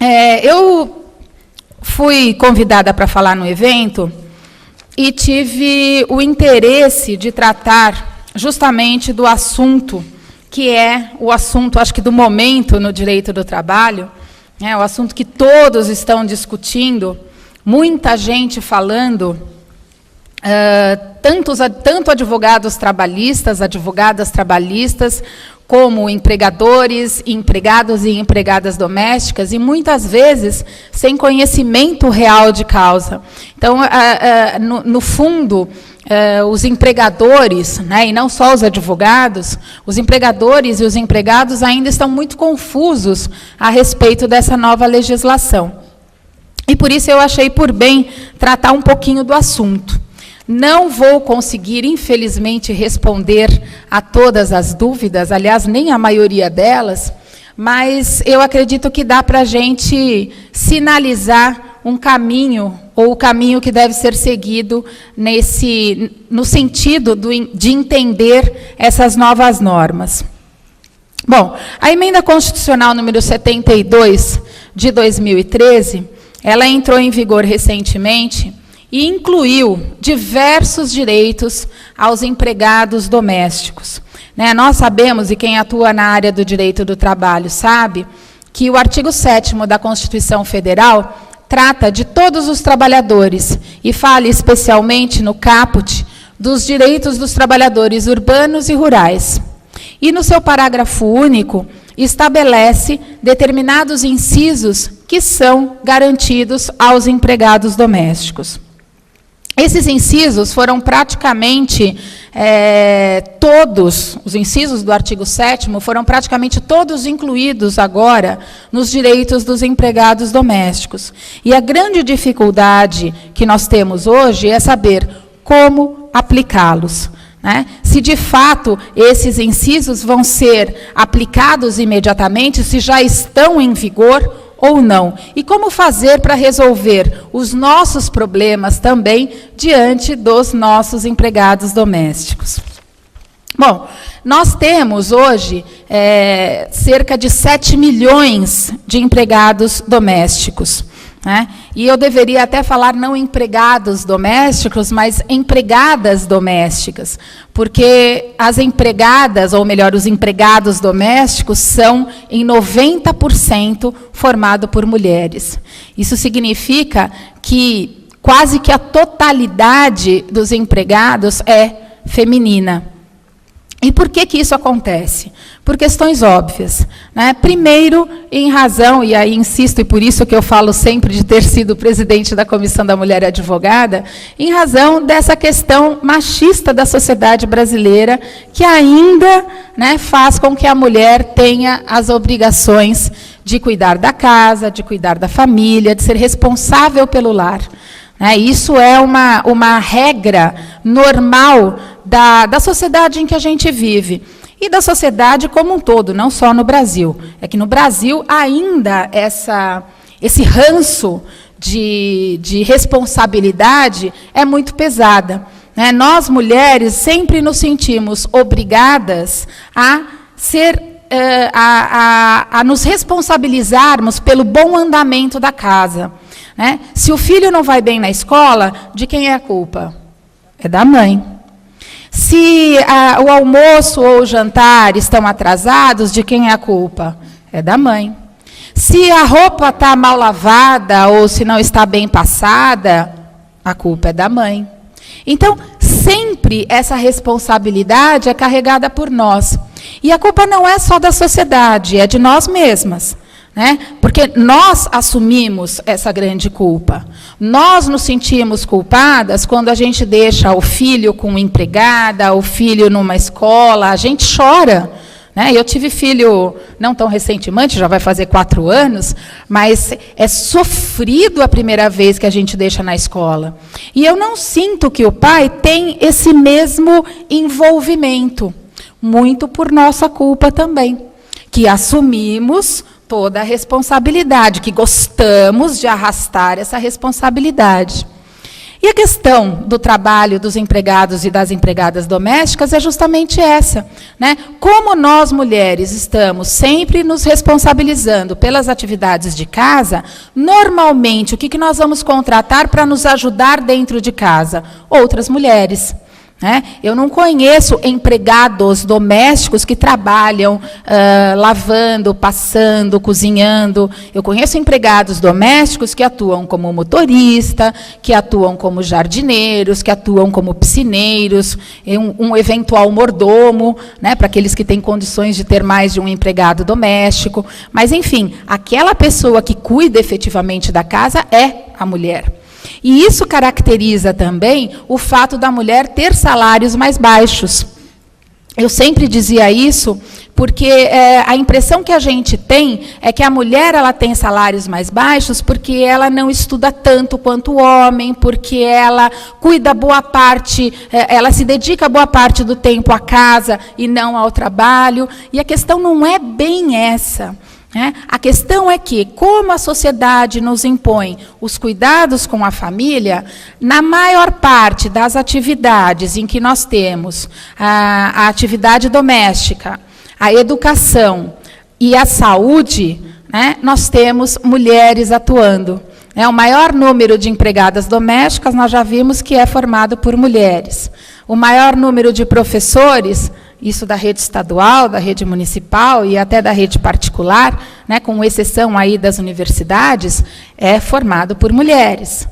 Eu fui convidada para falar no evento e tive o interesse de tratar justamente do assunto, que é o assunto, acho que do momento no direito do trabalho, o assunto que todos estão discutindo, muita gente falando, tanto advogados trabalhistas, advogadas trabalhistas, como empregadores, empregados e empregadas domésticas, e muitas vezes sem conhecimento real de causa. Então, no fundo, os empregadores, e não só os advogados, os empregadores e os empregados ainda estão muito confusos a respeito dessa nova legislação. E por isso eu achei por bem tratar um pouquinho do assunto. Não vou conseguir, infelizmente, responder a todas as dúvidas, aliás, nem a maioria delas, mas eu acredito que dá para a gente sinalizar um caminho, ou o caminho que deve ser seguido no sentido de entender essas novas normas. Bom, a Emenda Constitucional número 72, de 2013, ela entrou em vigor recentemente, e incluiu diversos direitos aos empregados domésticos. Nós sabemos, e quem atua na área do direito do trabalho sabe, que o artigo 7º da Constituição Federal trata de todos os trabalhadores e fala especialmente no caput dos direitos dos trabalhadores urbanos e rurais. E no seu parágrafo único, estabelece determinados incisos que são garantidos aos empregados domésticos. Esses incisos foram praticamente todos, os incisos do artigo 7º foram praticamente todos incluídos agora nos direitos dos empregados domésticos. E a grande dificuldade que nós temos hoje é saber como aplicá-los. Se de fato esses incisos vão ser aplicados imediatamente, se já estão em vigor ou não. E como fazer para resolver os nossos problemas também diante dos nossos empregados domésticos. Bom, nós temos hoje cerca de 7 milhões de empregados domésticos. E eu deveria até falar não empregados domésticos, mas empregadas domésticas, porque as empregadas, ou melhor, os empregados domésticos, são em 90% formados por mulheres. Isso significa que quase que a totalidade dos empregados é feminina. E por que isso acontece? Por questões óbvias. Primeiro, em razão, e aí insisto, e por isso que eu falo sempre de ter sido presidente da Comissão da Mulher Advogada, em razão dessa questão machista da sociedade brasileira, que ainda faz com que a mulher tenha as obrigações de cuidar da casa, de cuidar da família, de ser responsável pelo lar. Isso é uma regra normal da sociedade em que a gente vive. E da sociedade como um todo, não só no Brasil. É que no Brasil ainda esse ranço de responsabilidade é muito pesada. Nós, mulheres, sempre nos sentimos obrigadas a nos responsabilizarmos pelo bom andamento da casa. Se o filho não vai bem na escola, de quem é a culpa? É da mãe. Se o almoço ou o jantar estão atrasados, de quem é a culpa? É da mãe. Se a roupa está mal lavada ou se não está bem passada, a culpa é da mãe. Então, sempre essa responsabilidade é carregada por nós. E a culpa não é só da sociedade, é de nós mesmas. Porque nós assumimos essa grande culpa. Nós nos sentimos culpadas quando a gente deixa o filho com empregada, o filho numa escola, a gente chora. Eu tive filho não tão recentemente, já vai fazer 4 anos, mas é sofrido a primeira vez que a gente deixa na escola. E eu não sinto que o pai tem esse mesmo envolvimento, muito por nossa culpa também, que assumimos toda a responsabilidade, que gostamos de arrastar essa responsabilidade. E a questão do trabalho dos empregados e das empregadas domésticas é justamente essa, né? Como nós, mulheres, estamos sempre nos responsabilizando pelas atividades de casa, normalmente, o que nós vamos contratar para nos ajudar dentro de casa? Outras mulheres. Eu não conheço empregados domésticos que trabalham lavando, passando, cozinhando. Eu conheço empregados domésticos que atuam como motorista, que atuam como jardineiros, que atuam como piscineiros, um eventual mordomo, para aqueles que têm condições de ter mais de um empregado doméstico. Mas, enfim, aquela pessoa que cuida efetivamente da casa é a mulher. E isso caracteriza também o fato da mulher ter salários mais baixos. Eu sempre dizia isso, porque a impressão que a gente tem é que a mulher ela tem salários mais baixos porque ela não estuda tanto quanto o homem, porque ela cuida boa parte, ela se dedica boa parte do tempo à casa e não ao trabalho. E a questão não é bem essa. A questão é que, como a sociedade nos impõe os cuidados com a família, na maior parte das atividades em que nós temos a atividade doméstica, a educação e a saúde, nós temos mulheres atuando. O maior número de empregadas domésticas, nós já vimos que é formado por mulheres. O maior número de professores, isso da rede estadual, da rede municipal e até da rede particular, com exceção aí das universidades, é formado por mulheres.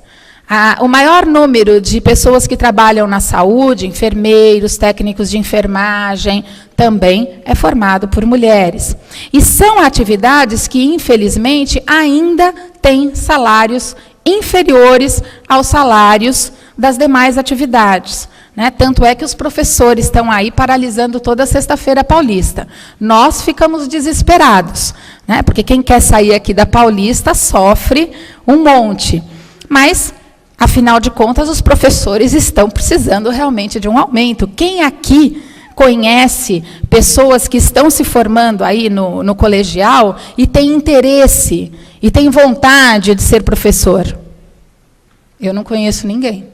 O maior número de pessoas que trabalham na saúde, enfermeiros, técnicos de enfermagem, também é formado por mulheres. E são atividades que, infelizmente, ainda têm salários inferiores aos salários das demais atividades. Tanto é que os professores estão aí paralisando toda a Sexta-feira Paulista. Nós ficamos desesperados, porque quem quer sair aqui da Paulista sofre um monte. Mas, afinal de contas, os professores estão precisando realmente de um aumento. Quem aqui conhece pessoas que estão se formando aí no colegial e tem interesse e tem vontade de ser professor? Eu não conheço ninguém.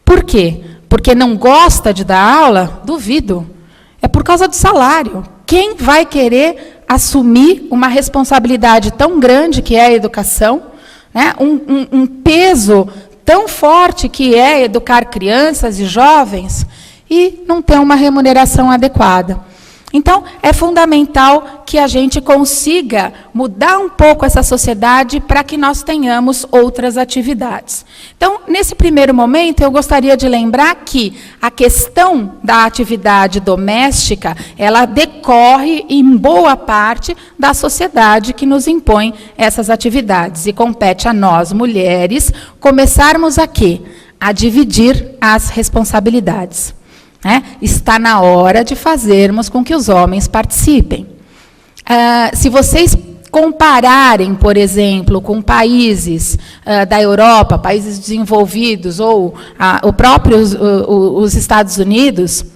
Por quê? Porque não gosta de dar aula? Duvido. É por causa do salário. Quem vai querer assumir uma responsabilidade tão grande que é a educação, um peso tão forte que é educar crianças e jovens, e não ter uma remuneração adequada? Então, é fundamental que a gente consiga mudar um pouco essa sociedade para que nós tenhamos outras atividades. Então, nesse primeiro momento, eu gostaria de lembrar que a questão da atividade doméstica, ela decorre, em boa parte, da sociedade que nos impõe essas atividades. E compete a nós, mulheres, começarmos a quê? A dividir as responsabilidades. Está na hora de fazermos com que os homens participem. Se vocês compararem, por exemplo, com países da Europa, países desenvolvidos, ou os Estados Unidos,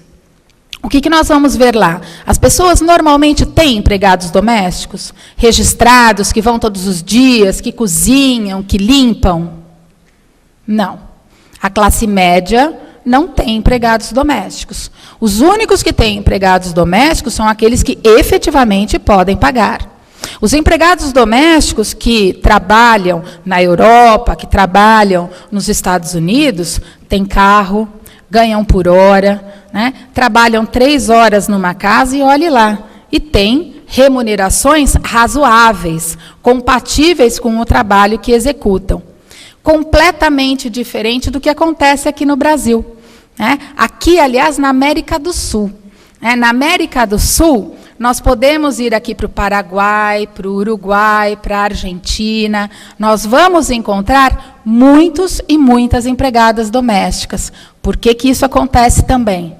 o que nós vamos ver lá? As pessoas normalmente têm empregados domésticos, registrados, que vão todos os dias, que cozinham, que limpam? Não. A classe média não tem empregados domésticos. Os únicos que têm empregados domésticos são aqueles que efetivamente podem pagar. Os empregados domésticos que trabalham na Europa, que trabalham nos Estados Unidos, têm carro, ganham por hora, trabalham 3 horas numa casa e olhe lá. E têm remunerações razoáveis, compatíveis com o trabalho que executam. Completamente diferente do que acontece aqui no Brasil. Aqui, aliás, na América do Sul. Na América do Sul, nós podemos ir aqui para o Paraguai, para o Uruguai, para a Argentina. Nós vamos encontrar muitos e muitas empregadas domésticas. Por que isso acontece também?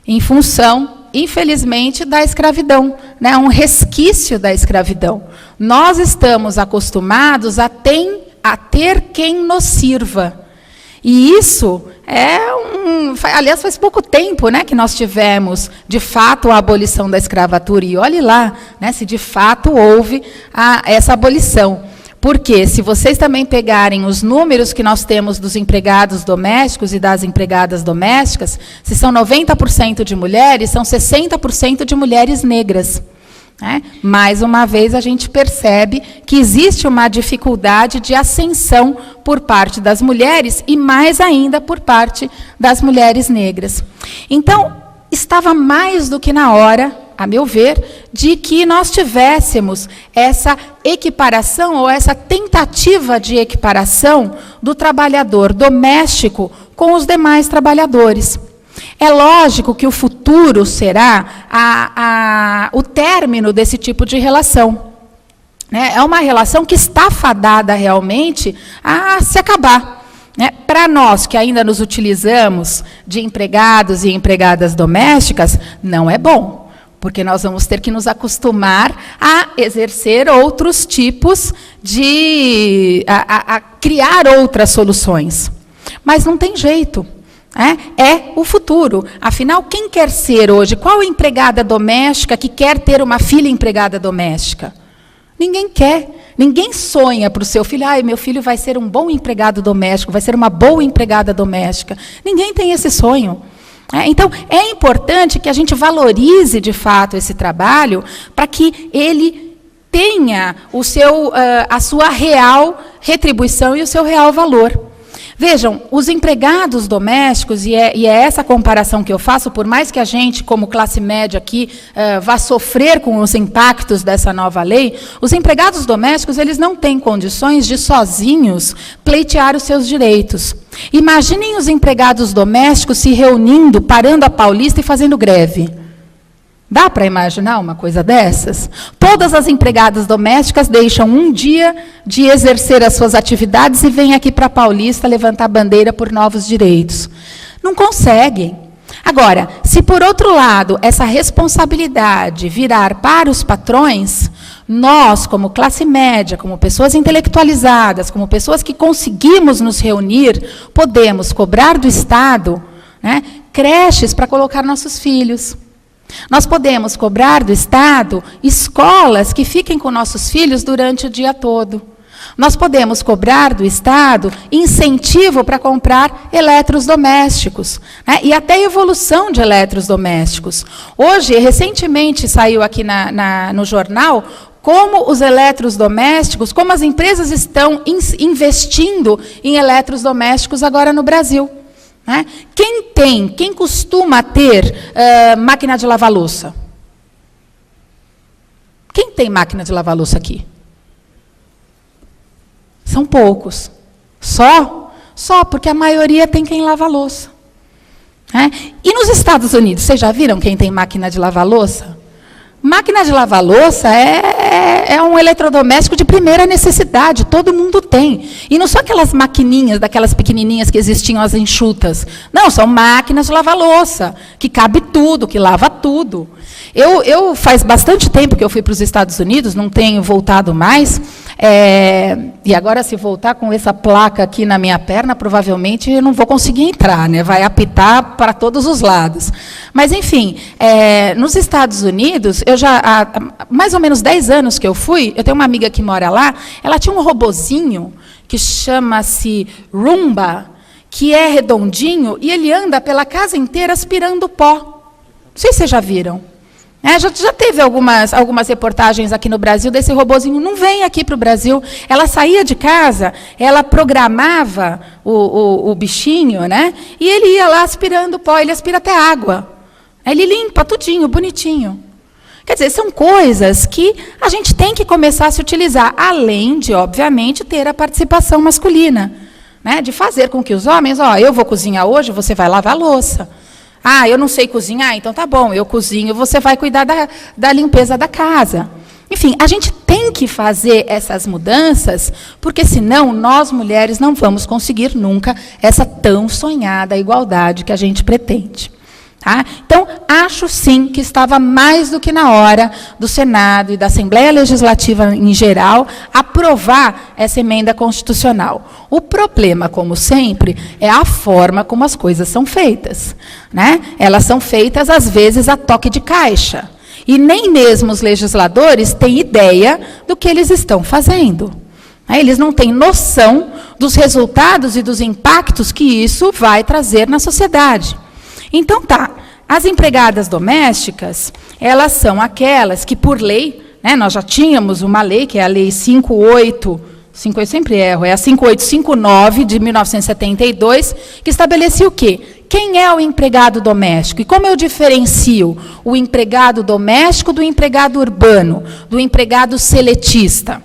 Em função, infelizmente, da escravidão, um resquício da escravidão. Nós estamos acostumados a ter quem nos sirva. E isso aliás, faz pouco tempo, que nós tivemos, de fato, a abolição da escravatura. E olhe lá, se de fato houve essa abolição. Porque se vocês também pegarem os números que nós temos dos empregados domésticos e das empregadas domésticas, se são 90% de mulheres, são 60% de mulheres negras. Né? Mais uma vez, a gente percebe que existe uma dificuldade de ascensão por parte das mulheres e mais ainda por parte das mulheres negras. Então, estava mais do que na hora, a meu ver, de que nós tivéssemos essa equiparação ou essa tentativa de equiparação do trabalhador doméstico com os demais trabalhadores. É lógico que o futuro será o término desse tipo de relação. Né? É uma relação que está fadada realmente a se acabar. Né? Para nós que ainda nos utilizamos de empregados e empregadas domésticas, não é bom, porque nós vamos ter que nos acostumar a exercer outros tipos a criar outras soluções. Mas não tem jeito. É o futuro. Afinal, quem quer ser hoje? Qual empregada doméstica que quer ter uma filha empregada doméstica? Ninguém quer. Ninguém sonha para o seu filho, meu filho vai ser um bom empregado doméstico, vai ser uma boa empregada doméstica. Ninguém tem esse sonho. Então, é importante que a gente valorize, de fato, esse trabalho para que ele tenha a sua real retribuição e o seu real valor. Vejam, os empregados domésticos, e é essa comparação que eu faço, por mais que a gente, como classe média aqui, vá sofrer com os impactos dessa nova lei, os empregados domésticos, eles não têm condições de sozinhos pleitear os seus direitos. Imaginem os empregados domésticos se reunindo, parando a Paulista e fazendo greve. Dá para imaginar uma coisa dessas? Todas as empregadas domésticas deixam um dia de exercer as suas atividades e vêm aqui para a Paulista levantar bandeira por novos direitos. Não conseguem. Agora, se por outro lado essa responsabilidade virar para os patrões, nós, como classe média, como pessoas intelectualizadas, como pessoas que conseguimos nos reunir, podemos cobrar do Estado, né, creches para colocar nossos filhos. Nós podemos cobrar do Estado escolas que fiquem com nossos filhos durante o dia todo. Nós podemos cobrar do Estado incentivo para comprar eletrodomésticos, né? E até evolução de eletrodomésticos. Hoje, recentemente, saiu aqui no jornal como os eletrodomésticos, como as empresas estão investindo em eletrodomésticos agora no Brasil. Né? Quem costuma ter máquina de lavar louça? Quem tem máquina de lavar louça aqui? São poucos. Só porque a maioria tem quem lava louça. Né? E nos Estados Unidos, vocês já viram quem tem máquina de lavar louça? Máquina de lavar louça é um eletrodoméstico de primeira necessidade, todo mundo tem. E não são aquelas maquininhas, daquelas pequenininhas que existiam, as enxutas. Não, são máquinas de lavar louça, que cabe tudo, que lava tudo. Eu faz bastante tempo que eu fui para os Estados Unidos, não tenho voltado mais, e agora se voltar com essa placa aqui na minha perna, provavelmente eu não vou conseguir entrar, né? Vai apitar para todos os lados. Mas, enfim, nos Estados Unidos, eu já há mais ou menos 10 anos que eu fui, eu tenho uma amiga que mora lá, ela tinha um robozinho que chama-se Roomba, que é redondinho, e ele anda pela casa inteira aspirando pó. Não sei se vocês já viram. Já teve algumas reportagens aqui no Brasil desse robozinho. Não vem aqui para o Brasil. Ela saía de casa, ela programava o bichinho, né? E ele ia lá aspirando pó, ele aspira até água. Ele limpa tudinho, bonitinho. Quer dizer, são coisas que a gente tem que começar a se utilizar, além de, obviamente, ter a participação masculina. Né? De fazer com que os homens, eu vou cozinhar hoje, você vai lavar a louça. Eu não sei cozinhar, então tá bom, eu cozinho, você vai cuidar da limpeza da casa. Enfim, a gente tem que fazer essas mudanças, porque senão nós, mulheres, não vamos conseguir nunca essa tão sonhada igualdade que a gente pretende. Tá? Então, acho sim que estava mais do que na hora do Senado e da Assembleia Legislativa em geral aprovar essa emenda constitucional. O problema, como sempre, é a forma como as coisas são feitas. Né? Elas são feitas, às vezes, a toque de caixa. E nem mesmo os legisladores têm ideia do que eles estão fazendo. Eles não têm noção dos resultados e dos impactos que isso vai trazer na sociedade. Então, as empregadas domésticas, elas são aquelas que, por lei, nós já tínhamos uma lei, que é a Lei 5859, de 1972, que estabelecia o quê? Quem é o empregado doméstico? E como eu diferencio o empregado doméstico do empregado urbano, do empregado seletista?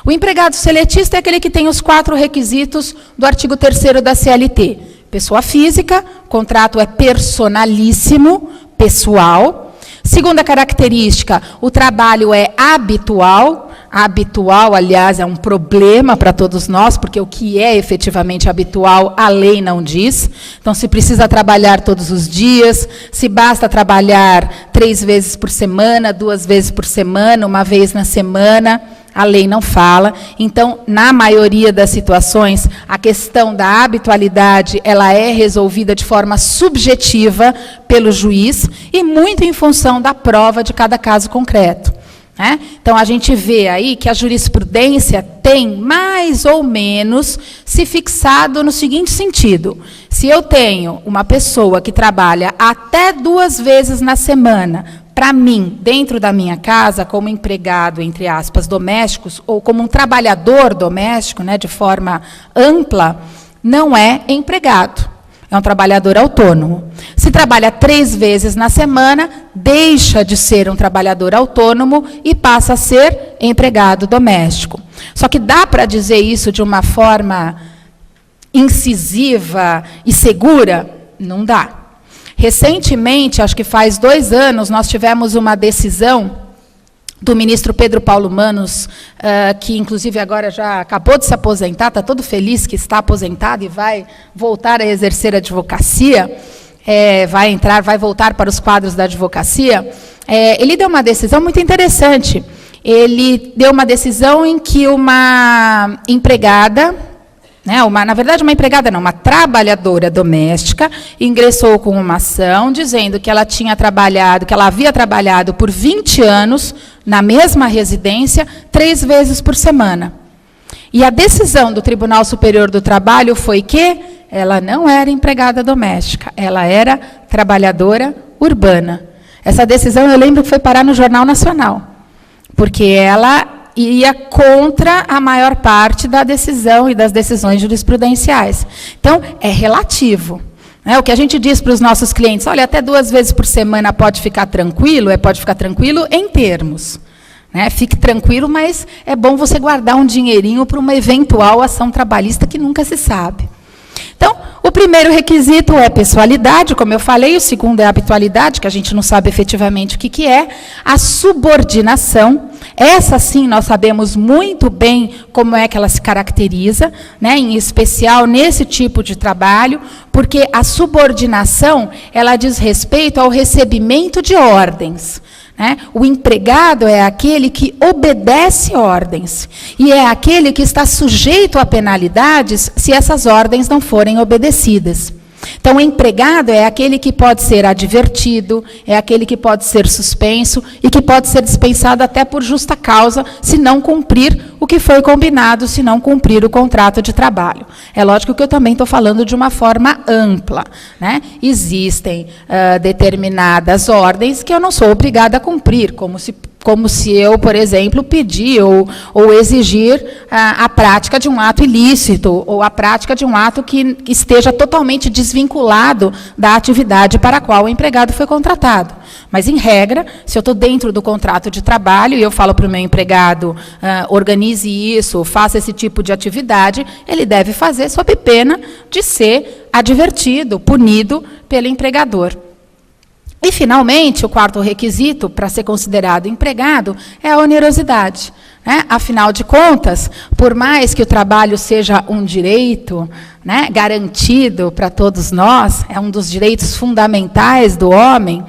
O empregado seletista é aquele que tem os 4 requisitos do artigo 3º da CLT. Pessoa física, contrato é personalíssimo, pessoal. Segunda característica, o trabalho é habitual. Habitual, aliás, é um problema para todos nós, porque o que é efetivamente habitual, a lei não diz. Então, se precisa trabalhar todos os dias, se basta trabalhar 3 vezes por semana, 2 vezes por semana, 1 vez na semana, a lei não fala. Então, na maioria das situações, a questão da habitualidade, ela é resolvida de forma subjetiva pelo juiz e muito em função da prova de cada caso concreto. Então, a gente vê aí que a jurisprudência tem, mais ou menos, se fixado no seguinte sentido. Se eu tenho uma pessoa que trabalha até 2 vezes na semana, para mim, dentro da minha casa, como empregado, entre aspas, domésticos, ou como um trabalhador doméstico, de forma ampla, não é empregado. É um trabalhador autônomo. Se trabalha 3 vezes na semana, deixa de ser um trabalhador autônomo e passa a ser empregado doméstico. Só que dá para dizer isso de uma forma incisiva e segura? Não dá. Recentemente, acho que faz 2 anos, nós tivemos uma decisão do ministro Pedro Paulo Manos, que inclusive agora já acabou de se aposentar, está todo feliz que está aposentado e vai voltar a exercer a advocacia, vai voltar para os quadros da advocacia. Ele deu uma decisão muito interessante. Ele deu uma decisão em que uma empregada, na verdade, uma empregada não, uma trabalhadora doméstica, ingressou com uma ação dizendo que ela havia trabalhado por 20 anos na mesma residência, 3 vezes por semana. E a decisão do Tribunal Superior do Trabalho foi que ela não era empregada doméstica, ela era trabalhadora urbana. Essa decisão, eu lembro que foi parar no Jornal Nacional, porque ela ia contra a maior parte da decisão e das decisões jurisprudenciais. Então, é relativo. O que a gente diz para os nossos clientes, olha, até 2 vezes por semana pode ficar tranquilo, pode ficar tranquilo em termos. Fique tranquilo, mas é bom você guardar um dinheirinho para uma eventual ação trabalhista que nunca se sabe. Então, o primeiro requisito é pessoalidade, como eu falei, o segundo é a habitualidade, que a gente não sabe efetivamente o que é, a subordinação. Essa, sim, nós sabemos muito bem como é que ela se caracteriza, em especial nesse tipo de trabalho, porque a subordinação, ela diz respeito ao recebimento de ordens. O empregado é aquele que obedece ordens e é aquele que está sujeito a penalidades se essas ordens não forem obedecidas. Então, o empregado é aquele que pode ser advertido, é aquele que pode ser suspenso e que pode ser dispensado até por justa causa se não cumprir o que foi combinado, se não cumprir o contrato de trabalho. É lógico que eu também estou falando de uma forma ampla. Existem determinadas ordens que eu não sou obrigada a cumprir, como se eu, por exemplo, pedir ou exigir a prática de um ato ilícito, ou a prática de um ato que esteja totalmente desvinculado da atividade para a qual o empregado foi contratado. Mas, em regra, se eu estou dentro do contrato de trabalho e eu falo para o meu empregado, organize isso, faça esse tipo de atividade, ele deve fazer sob pena de ser advertido, punido pelo empregador. E, finalmente, o 4º requisito para ser considerado empregado é a onerosidade. Afinal de contas, por mais que o trabalho seja um direito garantido para todos nós, é um dos direitos fundamentais do homem,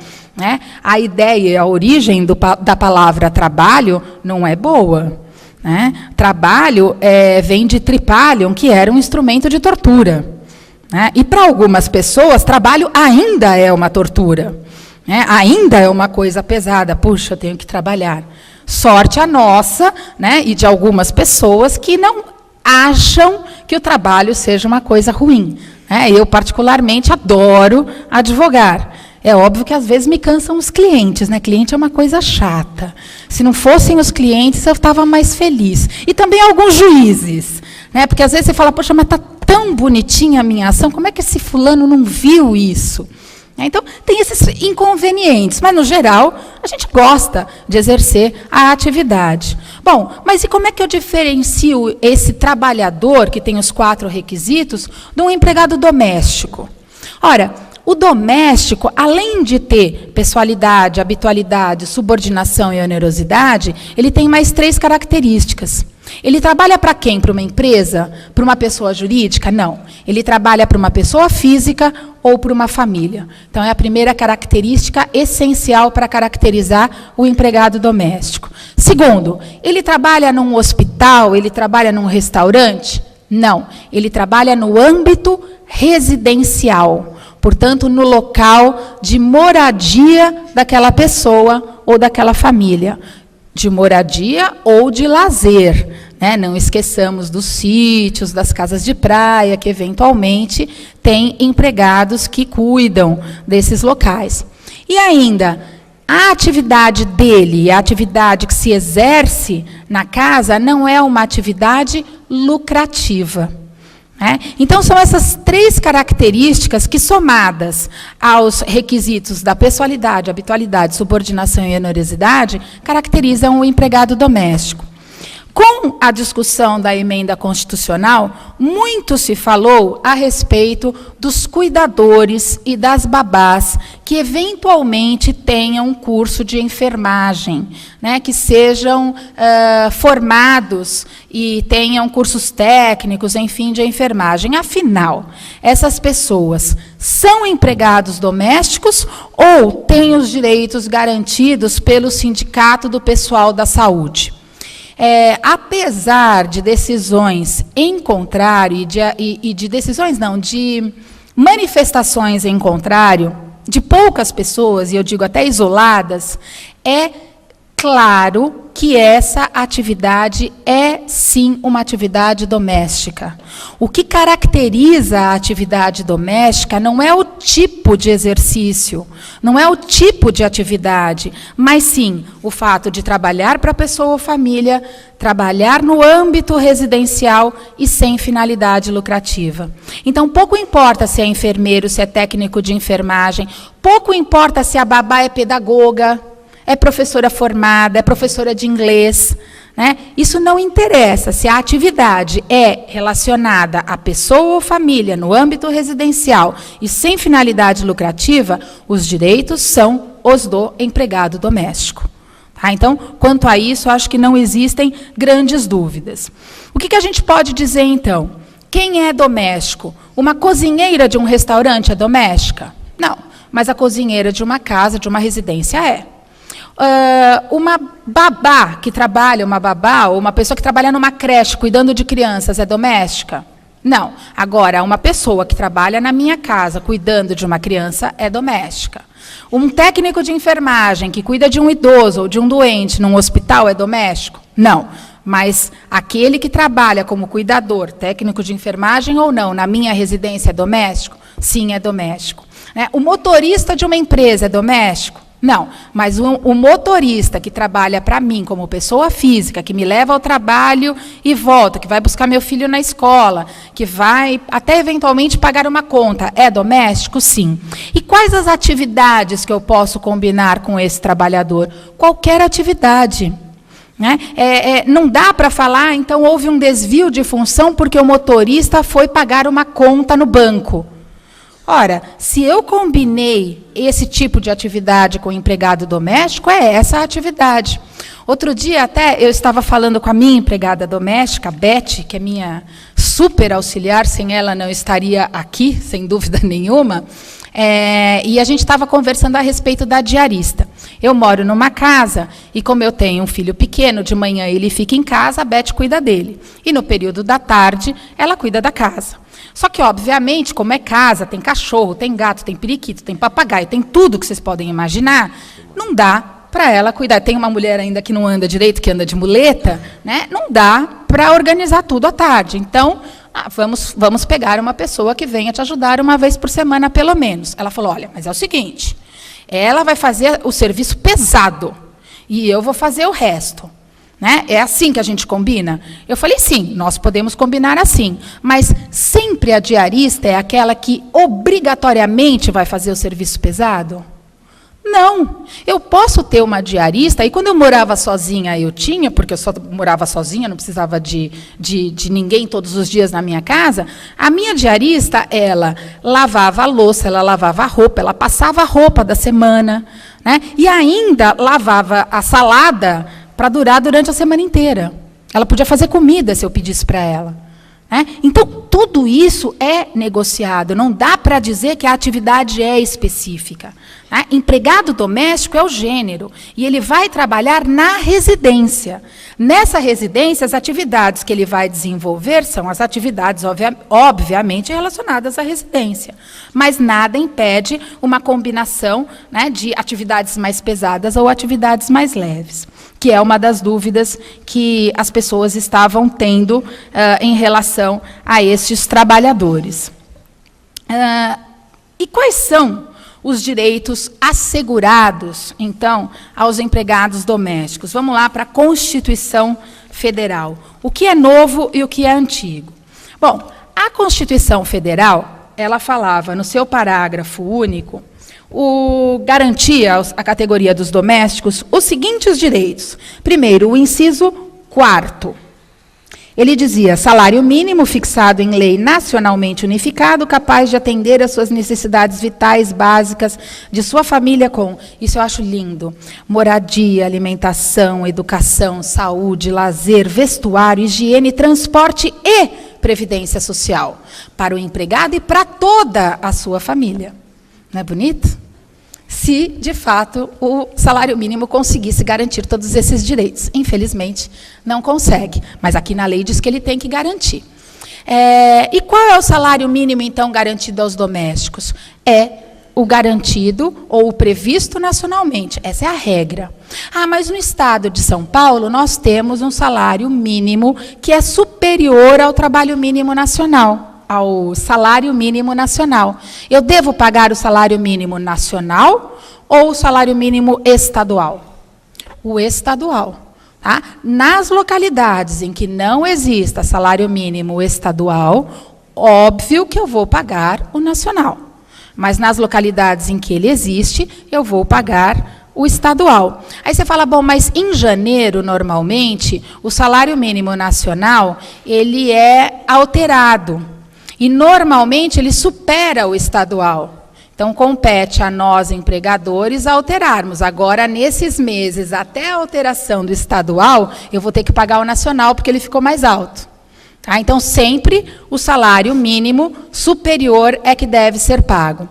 a ideia, a origem da palavra trabalho não é boa. Trabalho vem de tripalium, que era um instrumento de tortura. E, para algumas pessoas, trabalho ainda é uma tortura. Ainda é uma coisa pesada. Puxa, eu tenho que trabalhar. Sorte a nossa, e de algumas pessoas que não acham que o trabalho seja uma coisa ruim. Eu, particularmente, adoro advogar. É óbvio que, às vezes, me cansam os clientes. Cliente é uma coisa chata. Se não fossem os clientes, eu estava mais feliz. E também alguns juízes. Porque, às vezes, você fala, poxa, mas está tão bonitinha a minha ação, como é que esse fulano não viu isso? Então, tem esses inconvenientes, mas, no geral, a gente gosta de exercer a atividade. Bom, mas e como é que eu diferencio esse trabalhador, que tem os 4 requisitos, de um empregado doméstico? Ora, o doméstico, além de ter pessoalidade, habitualidade, subordinação e onerosidade, ele tem mais 3 características. Ele trabalha para quem? Para uma empresa? Para uma pessoa jurídica? Não. Ele trabalha para uma pessoa física ou para uma família. Então, é a primeira característica essencial para caracterizar o empregado doméstico. Segundo, ele trabalha num hospital, ele trabalha num restaurante? Não. Ele trabalha no âmbito residencial. Portanto, no local de moradia daquela pessoa ou daquela família. De moradia ou de lazer. Não esqueçamos dos sítios, das casas de praia, que eventualmente têm empregados que cuidam desses locais. E ainda, a atividade dele, a atividade que se exerce na casa, não é uma atividade lucrativa. Então, são essas 3 características que, somadas aos requisitos da pessoalidade, habitualidade, subordinação e onerosidade, caracterizam o empregado doméstico. Com a discussão da emenda constitucional, muito se falou a respeito dos cuidadores e das babás que, eventualmente, tenham curso de enfermagem, que sejam formados e tenham cursos técnicos, enfim, de enfermagem. Afinal, essas pessoas são empregados domésticos ou têm os direitos garantidos pelo Sindicato do Pessoal da Saúde? Apesar de decisões em contrário, de manifestações em contrário, de poucas pessoas, e eu digo até isoladas, é claro que essa atividade é, sim, uma atividade doméstica. O que caracteriza a atividade doméstica não é o tipo de exercício, não é o tipo de atividade, mas, sim, o fato de trabalhar para a pessoa ou família, trabalhar no âmbito residencial e sem finalidade lucrativa. Então, pouco importa se é enfermeiro, se é técnico de enfermagem, pouco importa se a babá é pedagoga, é professora formada, é professora de inglês. Isso não interessa. Se a atividade é relacionada à pessoa ou família no âmbito residencial e sem finalidade lucrativa, os direitos são os do empregado doméstico. Então, quanto a isso, acho que não existem grandes dúvidas. O que a gente pode dizer, então? Quem é doméstico? Uma cozinheira de um restaurante é doméstica? Não, mas a cozinheira de uma casa, de uma residência é. Uma babá que trabalha, uma babá ou uma pessoa que trabalha numa creche cuidando de crianças é doméstica? Não. Agora, uma pessoa que trabalha na minha casa cuidando de uma criança é doméstica. Um técnico de enfermagem que cuida de um idoso ou de um doente num hospital é doméstico? Não. Mas aquele que trabalha como cuidador, técnico de enfermagem ou não, na minha residência é doméstico? Sim, é doméstico. O motorista de uma empresa é doméstico? Não, mas o motorista que trabalha para mim como pessoa física, que me leva ao trabalho e volta, que vai buscar meu filho na escola, que vai até eventualmente pagar uma conta, é doméstico? Sim. E quais as atividades que eu posso combinar com esse trabalhador? Qualquer atividade. Não dá para falar, então houve um desvio de função porque o motorista foi pagar uma conta no banco. Ora, se eu combinei esse tipo de atividade com o empregado doméstico, é essa a atividade. Outro dia, até, eu estava falando com a minha empregada doméstica, a Beth, que é minha super auxiliar, sem ela não estaria aqui, sem dúvida nenhuma, e a gente estava conversando a respeito da diarista. Eu moro numa casa, e como eu tenho um filho pequeno, de manhã ele fica em casa, a Beth cuida dele. E no período da tarde, ela cuida da casa. Só que, obviamente, como é casa, tem cachorro, tem gato, tem periquito, tem papagaio, tem tudo que vocês podem imaginar, não dá para ela cuidar. Tem uma mulher ainda que não anda direito, que anda de muleta, não dá para organizar tudo à tarde. Então, vamos pegar uma pessoa que venha te ajudar uma vez por semana, pelo menos. Ela falou, olha, mas é o seguinte, ela vai fazer o serviço pesado e eu vou fazer o resto. Né? É assim que a gente combina? Eu falei, sim, nós podemos combinar assim, mas sempre a diarista é aquela que obrigatoriamente vai fazer o serviço pesado? Não, eu posso ter uma diarista, e quando eu morava sozinha eu tinha, porque eu só morava sozinha, não precisava de ninguém todos os dias na minha casa, a minha diarista, ela lavava a louça, ela lavava a roupa, ela passava a roupa da semana, né? E ainda lavava a salada para durar durante a semana inteira. Ela podia fazer comida se eu pedisse para ela. Né? Então, tudo isso é negociado, não dá para dizer que a atividade é específica. Né? Empregado doméstico é o gênero, e ele vai trabalhar na residência. Nessa residência, as atividades que ele vai desenvolver são as atividades, obviamente, relacionadas à residência. Mas nada impede uma combinação, né, de atividades mais pesadas ou atividades mais leves, que é uma das dúvidas que as pessoas estavam tendo em relação a estes trabalhadores. E quais são os direitos assegurados, então, aos empregados domésticos? Vamos lá para a Constituição Federal. O que é novo e o que é antigo? Bom, a Constituição Federal, ela falava no seu parágrafo único, garantia à categoria dos domésticos os seguintes direitos. Primeiro, o inciso 4º. Ele dizia, salário mínimo fixado em lei nacionalmente unificado, capaz de atender às suas necessidades vitais básicas de sua família com, isso eu acho lindo, moradia, alimentação, educação, saúde, lazer, vestuário, higiene, transporte e previdência social, para o empregado e para toda a sua família. Não é bonito? Se, de fato, o salário mínimo conseguisse garantir todos esses direitos. Infelizmente, não consegue, mas aqui na lei diz que ele tem que garantir. E qual é o salário mínimo, então, garantido aos domésticos? É o garantido ou o previsto nacionalmente. Essa é a regra. Mas no estado de São Paulo, nós temos um salário mínimo que é superior ao trabalho mínimo nacional, ao salário mínimo nacional. Eu devo pagar o salário mínimo nacional ou o salário mínimo estadual? O estadual. Tá? Nas localidades em que não exista salário mínimo estadual, óbvio que eu vou pagar o nacional. Mas nas localidades em que ele existe, eu vou pagar o estadual. Aí você fala, bom, mas em janeiro, normalmente, o salário mínimo nacional, ele é alterado. E, normalmente, ele supera o estadual. Então, compete a nós, empregadores, alterarmos. Agora, nesses meses, até a alteração do estadual, eu vou ter que pagar o nacional, porque ele ficou mais alto. Tá? Então, sempre o salário mínimo superior é que deve ser pago.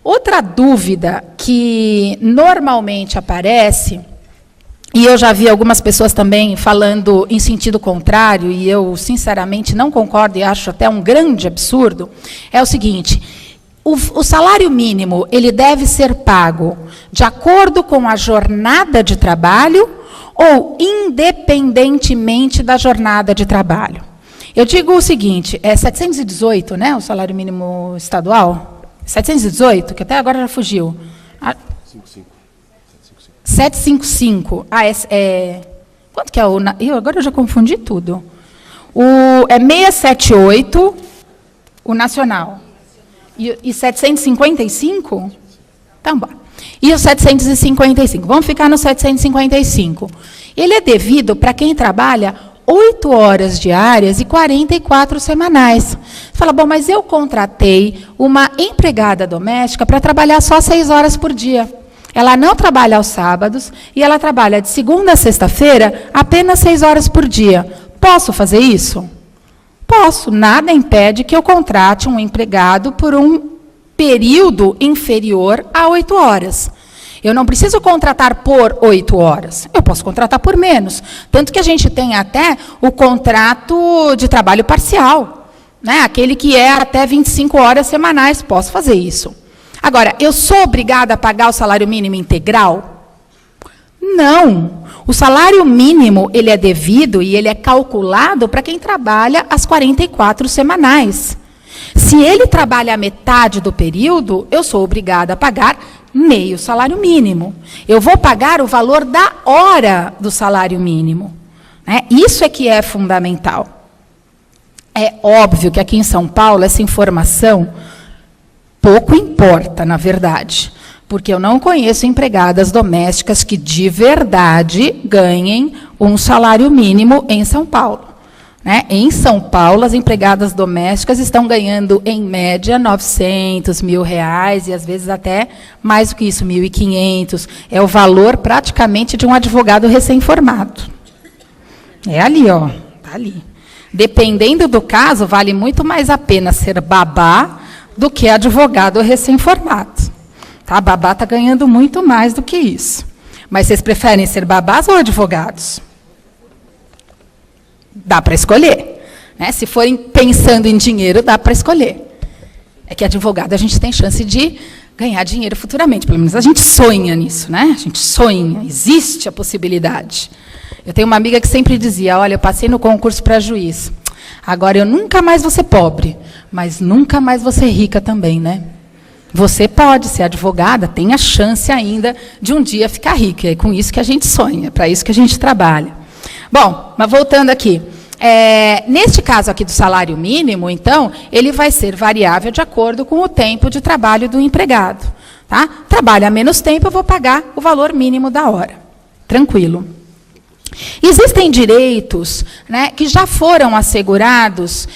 Outra dúvida que normalmente aparece, e eu já vi algumas pessoas também falando em sentido contrário, e eu, sinceramente, não concordo e acho até um grande absurdo, é o seguinte, o salário mínimo, ele deve ser pago de acordo com a jornada de trabalho ou independentemente da jornada de trabalho? Eu digo o seguinte, é 718, né, o salário mínimo estadual? 718, que até agora já fugiu. 755. Quanto que é o... Agora eu já confundi tudo. É 678, o nacional. E 755? Então, bom. E o 755? Vamos ficar no 755. Ele é devido para quem trabalha 8 horas diárias e 44 semanais. Você fala, bom, mas eu contratei uma empregada doméstica para trabalhar só 6 horas por dia. Ela não trabalha aos sábados e ela trabalha de segunda a sexta-feira apenas 6 horas por dia. Posso fazer isso? Posso. Nada impede que eu contrate um empregado por um período inferior a 8 horas. Eu não preciso contratar por 8 horas. Eu posso contratar por menos. Tanto que a gente tem até o contrato de trabalho parcial, né? Aquele que é até 25 horas semanais. Posso fazer isso. Agora, eu sou obrigada a pagar o salário mínimo integral? Não. O salário mínimo, ele é devido e ele é calculado para quem trabalha as 44 semanais. Se ele trabalha a metade do período, eu sou obrigada a pagar meio salário mínimo. Eu vou pagar o valor da hora do salário mínimo. Né? Isso é que é fundamental. É óbvio que aqui em São Paulo, essa informação pouco importa, na verdade. Porque eu não conheço empregadas domésticas que, de verdade, ganhem um salário mínimo em São Paulo. Né? Em São Paulo, as empregadas domésticas estão ganhando, em média, R$900, R$1.000, e às vezes até mais do que isso, R$1.500. É o valor, praticamente, de um advogado recém-formado. É ali, ó, tá ali. Dependendo do caso, vale muito mais a pena ser babá do que advogado recém-formado. Tá? A babá está ganhando muito mais do que isso. Mas vocês preferem ser babás ou advogados? Dá para escolher. Né? Se forem pensando em dinheiro, dá para escolher. É que advogado a gente tem chance de ganhar dinheiro futuramente. Pelo menos a gente sonha nisso, né? A gente sonha, existe a possibilidade. Eu tenho uma amiga que sempre dizia, olha, eu passei no concurso para juiz. Agora eu nunca mais vou ser pobre, mas nunca mais vou ser rica também, né? Você pode ser advogada, tem a chance ainda de um dia ficar rica. É com isso que a gente sonha, para isso que a gente trabalha. Bom, mas voltando aqui. Neste caso aqui do salário mínimo, então, ele vai ser variável de acordo com o tempo de trabalho do empregado. Tá? Trabalha menos tempo, eu vou pagar o valor mínimo da hora. Tranquilo. Existem direitos, né, que já foram assegurados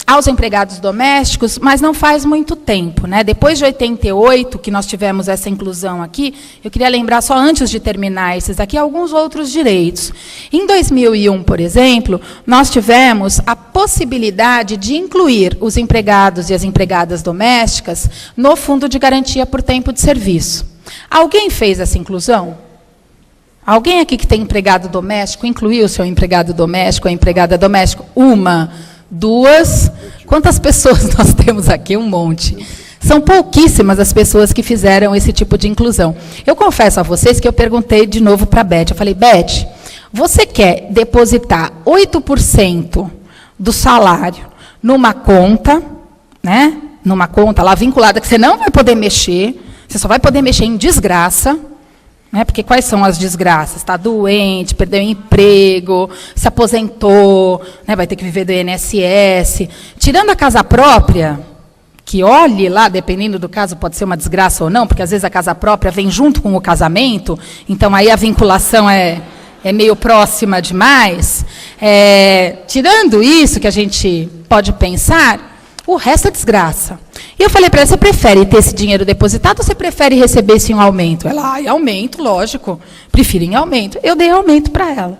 aos empregados domésticos, mas não faz muito tempo. Né? Depois de 88, que nós tivemos essa inclusão aqui, eu queria lembrar, só antes de terminar esses aqui, alguns outros direitos. Em 2001, por exemplo, nós tivemos a possibilidade de incluir os empregados e as empregadas domésticas no Fundo de Garantia por Tempo de Serviço. Alguém fez essa inclusão? Alguém aqui que tem empregado doméstico, incluiu o seu empregado doméstico, a empregada doméstica? Uma, duas. Quantas pessoas nós temos aqui? Um monte. São pouquíssimas as pessoas que fizeram esse tipo de inclusão. Eu confesso a vocês que eu perguntei de novo para a Beth. Eu falei, Beth, você quer depositar 8% do salário numa conta, né? Numa conta lá vinculada que você não vai poder mexer, você só vai poder mexer em desgraça. Porque quais são as desgraças? Está doente, perdeu o emprego, se aposentou, né, vai ter que viver do INSS. Tirando a casa própria, que olhe lá, dependendo do caso, pode ser uma desgraça ou não, porque às vezes a casa própria vem junto com o casamento, então aí a vinculação é meio próxima demais. Tirando isso que a gente pode pensar, o resto é desgraça. E eu falei para ela, você prefere ter esse dinheiro depositado ou você prefere receber isso em aumento? Ela, em aumento, lógico. Prefiro em aumento. Eu dei aumento para ela.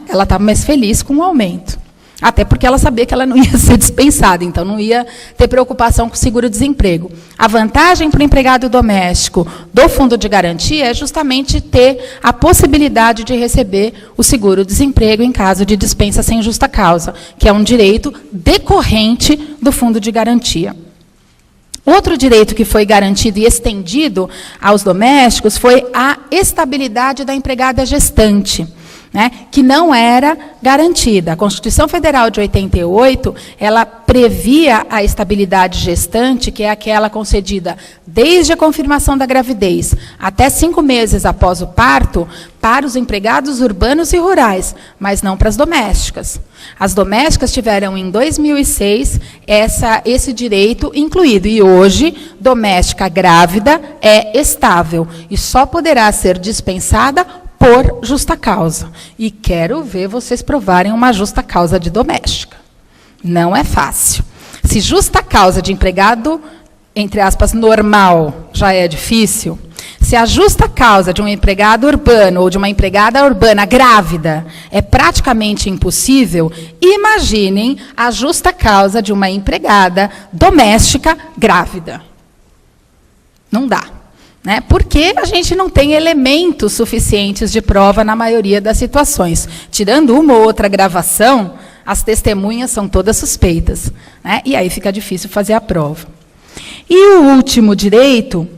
Ela estava mais feliz com o aumento. Até porque ela sabia que ela não ia ser dispensada, então não ia ter preocupação com o seguro-desemprego. A vantagem para o empregado doméstico do fundo de garantia é justamente ter a possibilidade de receber o seguro-desemprego em caso de dispensa sem justa causa, que é um direito decorrente do fundo de garantia. Outro direito que foi garantido e estendido aos domésticos foi a estabilidade da empregada gestante. Né, que não era garantida. A Constituição Federal de 88, ela previa a estabilidade gestante, que é aquela concedida desde a confirmação da gravidez até 5 meses após o parto, para os empregados urbanos e rurais, mas não para as domésticas. As domésticas tiveram, em 2006, esse direito incluído. E hoje, doméstica grávida é estável e só poderá ser dispensada por justa causa. E quero ver vocês provarem uma justa causa de doméstica. Não é fácil. Se justa causa de empregado, entre aspas, normal, já é difícil, se a justa causa de um empregado urbano ou de uma empregada urbana grávida é praticamente impossível, imaginem a justa causa de uma empregada doméstica grávida. Não dá. Porque a gente não tem elementos suficientes de prova na maioria das situações. Tirando uma ou outra gravação, as testemunhas são todas suspeitas. E aí fica difícil fazer a prova. E o último direito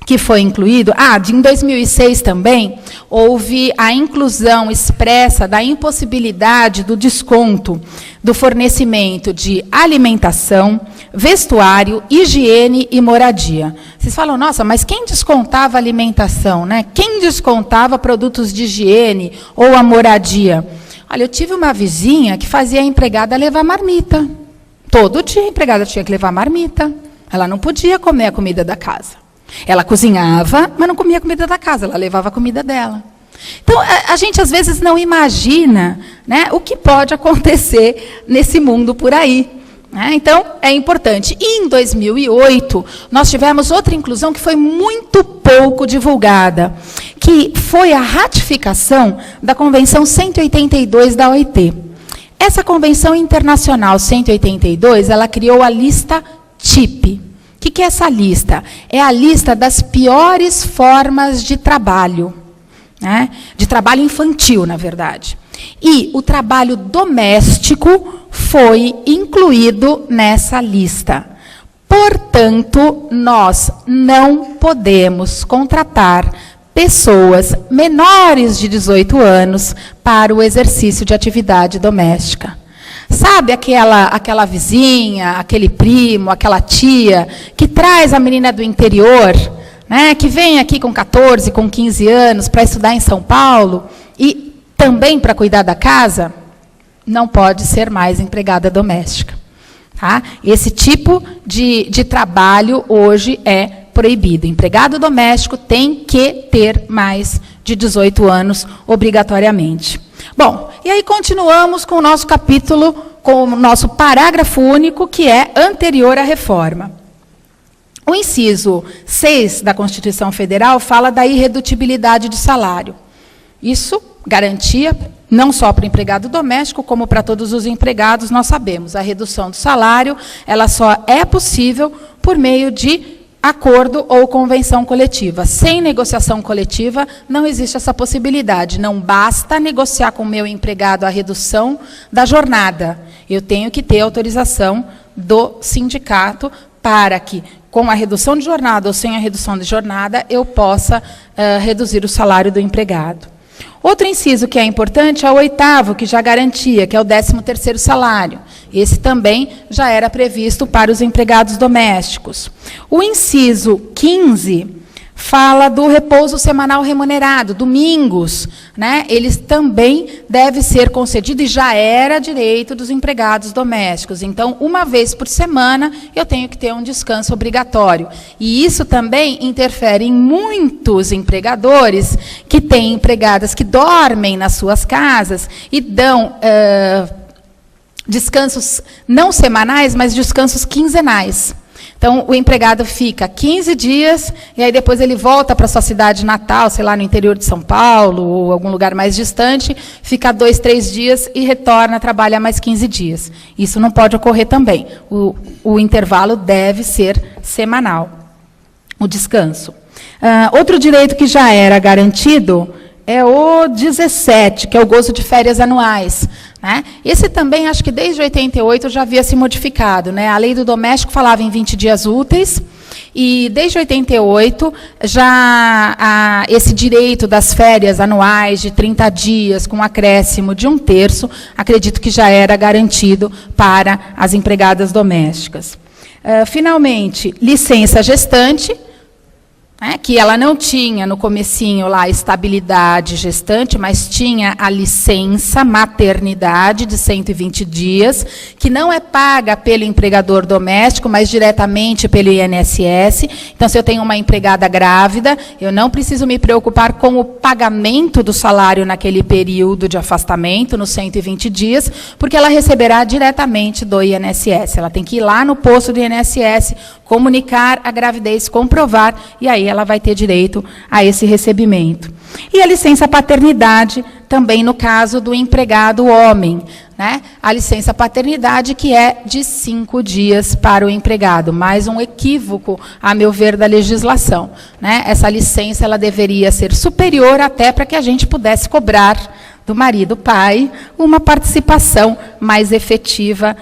que foi incluído, em 2006 também, houve a inclusão expressa da impossibilidade do desconto do fornecimento de alimentação, vestuário, higiene e moradia. Vocês falam, nossa, mas quem descontava a alimentação, né? Quem descontava produtos de higiene ou a moradia? Olha, eu tive uma vizinha que fazia a empregada levar marmita. Todo dia a empregada tinha que levar marmita. Ela não podia comer a comida da casa. Ela cozinhava, mas não comia a comida da casa, ela levava a comida dela. Então, a gente às vezes não imagina, né, o que pode acontecer nesse mundo por aí. Né? Então, é importante. E em 2008, nós tivemos outra inclusão que foi muito pouco divulgada, que foi a ratificação da Convenção 182 da OIT. Essa Convenção Internacional 182, ela criou a lista TIP. O que é essa lista? É a lista das piores formas de trabalho, né? De trabalho infantil, na verdade. E o trabalho doméstico foi incluído nessa lista. Portanto, nós não podemos contratar pessoas menores de 18 anos para o exercício de atividade doméstica. Sabe aquela vizinha, aquele primo, aquela tia, que traz a menina do interior, né, que vem aqui com 14, com 15 anos para estudar em São Paulo e também para cuidar da casa? Não pode ser mais empregada doméstica. Tá? Esse tipo de trabalho hoje é proibido. Empregado doméstico tem que ter mais de 18 anos, obrigatoriamente. Bom, e aí continuamos com o nosso capítulo, com o nosso parágrafo único, que é anterior à reforma. O inciso 6 da Constituição Federal fala da irredutibilidade de salário. Isso garantia, não só para o empregado doméstico, como para todos os empregados, nós sabemos, a redução do salário, ela só é possível por meio de acordo ou convenção coletiva. Sem negociação coletiva, não existe essa possibilidade. Não basta negociar com o meu empregado a redução da jornada. Eu tenho que ter autorização do sindicato para que, com a redução de jornada ou sem a redução de jornada, eu possa reduzir o salário do empregado. Outro inciso que é importante é o 8º, que já garantia, que é o 13º salário. Esse também já era previsto para os empregados domésticos. O inciso 15 fala do repouso semanal remunerado, domingos, né? Eles também deve ser concedido e já era direito dos empregados domésticos. Então, uma vez por semana, eu tenho que ter um descanso obrigatório. E isso também interfere em muitos empregadores que têm empregadas que dormem nas suas casas e dão descansos não semanais, mas descansos quinzenais. Então, o empregado fica 15 dias, e aí depois ele volta para a sua cidade natal, sei lá, no interior de São Paulo, ou algum lugar mais distante, fica 2, 3 dias e retorna, trabalha mais 15 dias. Isso não pode ocorrer também. O intervalo deve ser semanal, o descanso. Outro direito que já era garantido é o 17, que é o gozo de férias anuais. Né? Esse também, acho que desde 88 já havia se modificado. Né? A lei do doméstico falava em 20 dias úteis, e desde 88 já esse direito das férias anuais de 30 dias, com acréscimo de 1/3, acredito que já era garantido para as empregadas domésticas. Finalmente, licença gestante, que ela não tinha no comecinho lá a estabilidade gestante, mas tinha a licença maternidade de 120 dias, que não é paga pelo empregador doméstico, mas diretamente pelo INSS. Então, se eu tenho uma empregada grávida, eu não preciso me preocupar com o pagamento do salário naquele período de afastamento, nos 120 dias, porque ela receberá diretamente do INSS. Ela tem que ir lá no posto do INSS, comunicar a gravidez, comprovar, e aí ela vai ter direito a esse recebimento. E a licença paternidade, também no caso do empregado homem. Né? A licença paternidade, que é de 5 dias para o empregado. Mais um equívoco, a meu ver, da legislação. Né? Essa licença ela deveria ser superior até para que a gente pudesse cobrar, do marido pai, uma participação mais efetiva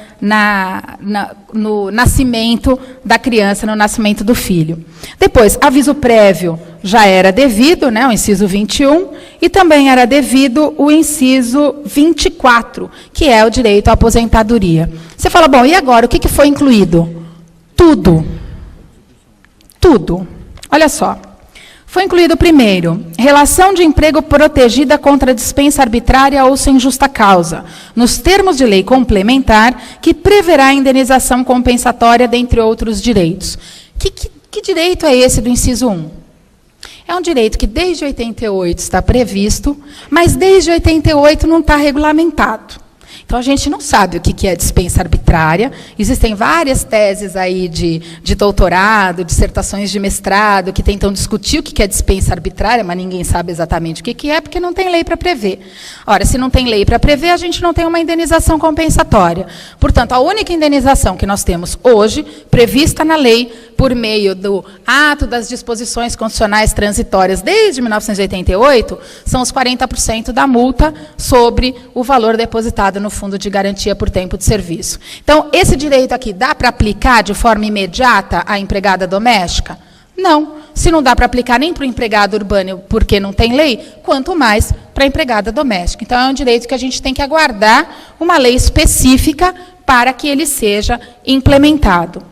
no nascimento da criança, no nascimento do filho. Depois, aviso prévio já era devido, né, o inciso 21, e também era devido o inciso 24, que é o direito à aposentadoria. Você fala, bom, e agora, o que foi incluído? Tudo. Tudo. Olha só. Foi incluído primeiro, relação de emprego protegida contra dispensa arbitrária ou sem justa causa, nos termos de lei complementar, que preverá indenização compensatória, dentre outros direitos. Que direito é esse do inciso 1? É um direito que desde 88 está previsto, mas desde 88 não está regulamentado. Então, a gente não sabe o que é dispensa arbitrária. Existem várias teses aí de doutorado, dissertações de mestrado, que tentam discutir o que é dispensa arbitrária, mas ninguém sabe exatamente o que é, porque não tem lei para prever. Ora, se não tem lei para prever, a gente não tem uma indenização compensatória. Portanto, a única indenização que nós temos hoje, prevista na lei, por meio do ato das disposições constitucionais transitórias desde 1988, são os 40% da multa sobre o valor depositado no Fundo de Garantia por Tempo de Serviço. Então, esse direito aqui dá para aplicar de forma imediata à empregada doméstica? Não. Se não dá para aplicar nem para o empregado urbano, porque não tem lei, quanto mais para a empregada doméstica. Então, é um direito que a gente tem que aguardar uma lei específica para que ele seja implementado.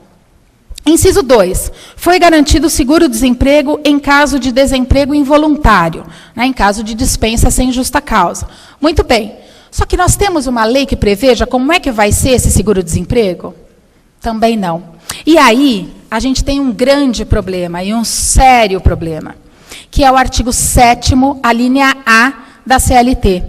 Inciso 2. Foi garantido o seguro-desemprego em caso de desemprego involuntário, né, em caso de dispensa sem justa causa. Muito bem. Só que nós temos uma lei que preveja como é que vai ser esse seguro-desemprego? Também não. E aí, a gente tem um grande problema, e um sério problema, que é o artigo 7º, a linha A da CLT.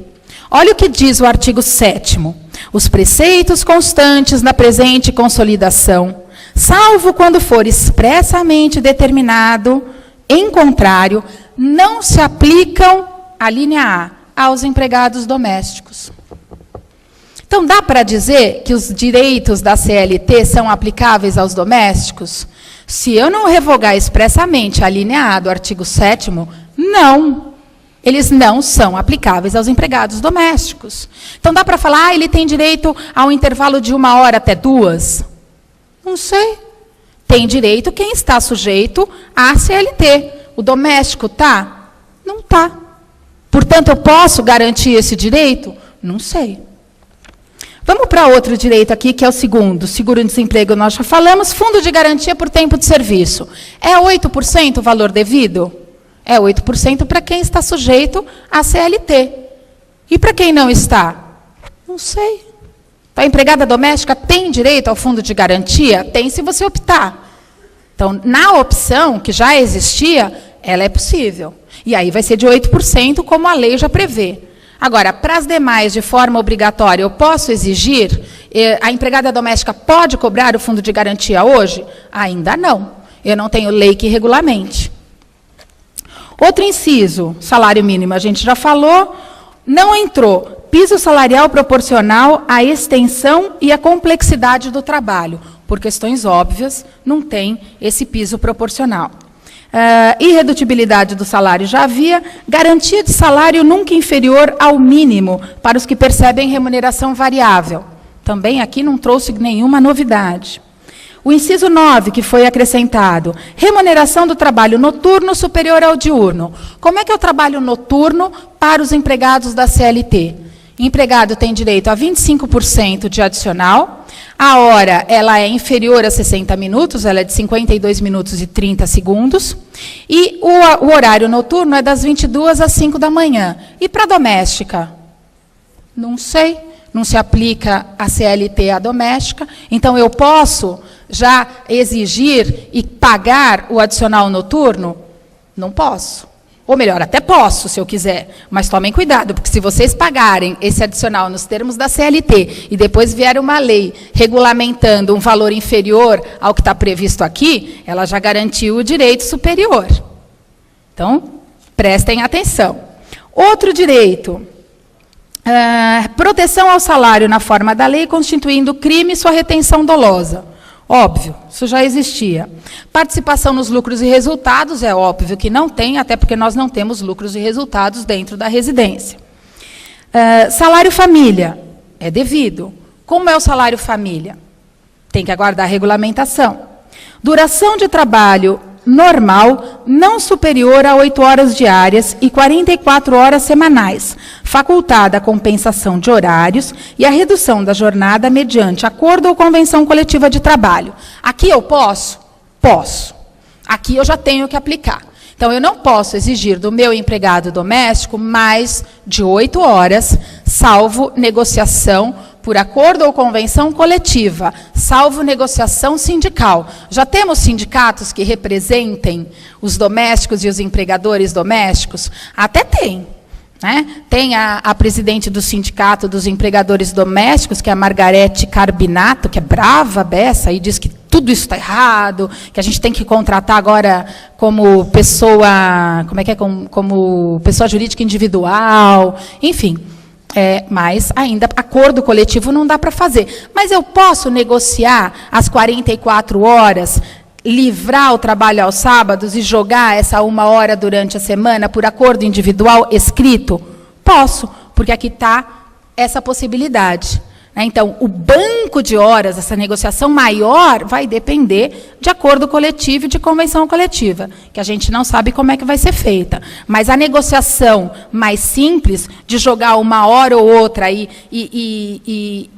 Olha o que diz o artigo 7º. Os preceitos constantes na presente consolidação, salvo quando for expressamente determinado, em contrário, não se aplicam, a linha A, aos empregados domésticos. Então, dá para dizer que os direitos da CLT são aplicáveis aos domésticos? Se eu não revogar expressamente a linha A do artigo 7º, não. Eles não são aplicáveis aos empregados domésticos. Então, dá para falar, ele tem direito ao intervalo de 1 hora até 2? Não sei. Tem direito quem está sujeito à CLT. O doméstico está? Não está. Portanto, eu posso garantir esse direito? Não sei. Vamos para outro direito aqui, que é o segundo. Seguro-desemprego, nós já falamos. Fundo de garantia por tempo de serviço. É 8% o valor devido? É 8% para quem está sujeito à CLT. E para quem não está? Não sei. A empregada doméstica tem direito ao fundo de garantia? Tem, se você optar. Então, na opção, que já existia, ela é possível. E aí vai ser de 8%, como a lei já prevê. Agora, para as demais, de forma obrigatória, eu posso exigir? A empregada doméstica pode cobrar o fundo de garantia hoje? Ainda não. Eu não tenho lei que regulamente. Outro inciso, salário mínimo, a gente já falou, não entrou. Piso salarial proporcional à extensão e à complexidade do trabalho. Por questões óbvias, não tem esse piso proporcional. Irredutibilidade do salário já havia. Garantia de salário nunca inferior ao mínimo para os que percebem remuneração variável. Também aqui não trouxe nenhuma novidade. O inciso 9, que foi acrescentado, remuneração do trabalho noturno superior ao diurno. Como é que é o trabalho noturno para os empregados da CLT? Empregado tem direito a 25% de adicional. A hora ela é inferior a 60 minutos, ela é de 52 minutos e 30 segundos. E o horário noturno é das 22 às 5 da manhã. E para a doméstica? Não sei. Não se aplica a CLT à doméstica. Então, eu posso já exigir e pagar o adicional noturno? Não posso. Ou melhor, até posso, se eu quiser, mas tomem cuidado, porque se vocês pagarem esse adicional nos termos da CLT e depois vier uma lei regulamentando um valor inferior ao que está previsto aqui, ela já garantiu o direito superior. Então, prestem atenção. Outro direito, proteção ao salário na forma da lei, constituindo crime sua retenção dolosa. Óbvio, isso já existia. Participação nos lucros e resultados, é óbvio que não tem, até porque nós não temos lucros e resultados dentro da residência. Salário família, é devido. Como é o salário família? Tem que aguardar a regulamentação. Duração de trabalho normal, não superior a 8 horas diárias e 44 horas semanais, facultada a compensação de horários e a redução da jornada mediante acordo ou convenção coletiva de trabalho. Aqui eu posso? Posso. Aqui eu já tenho que aplicar. Então, eu não posso exigir do meu empregado doméstico mais de 8 horas, salvo negociação por acordo ou convenção coletiva, salvo negociação sindical. Já temos sindicatos que representem os domésticos e os empregadores domésticos? Até tem. Né? Tem a presidente do Sindicato dos Empregadores Domésticos, que é a Margarete Carbinato, que é brava beça, e diz que tudo isso está errado, que a gente tem que contratar agora como pessoa, como pessoa jurídica individual, enfim. Mas ainda acordo coletivo não dá para fazer. Mas eu posso negociar as 44 horas, livrar o trabalho aos sábados e jogar essa 1 hora durante a semana por acordo individual escrito? Posso, porque aqui está essa possibilidade. Então, o banco de horas, essa negociação maior, vai depender de acordo coletivo e de convenção coletiva, que a gente não sabe como é que vai ser feita. Mas a negociação mais simples, de jogar 1 hora ou outra e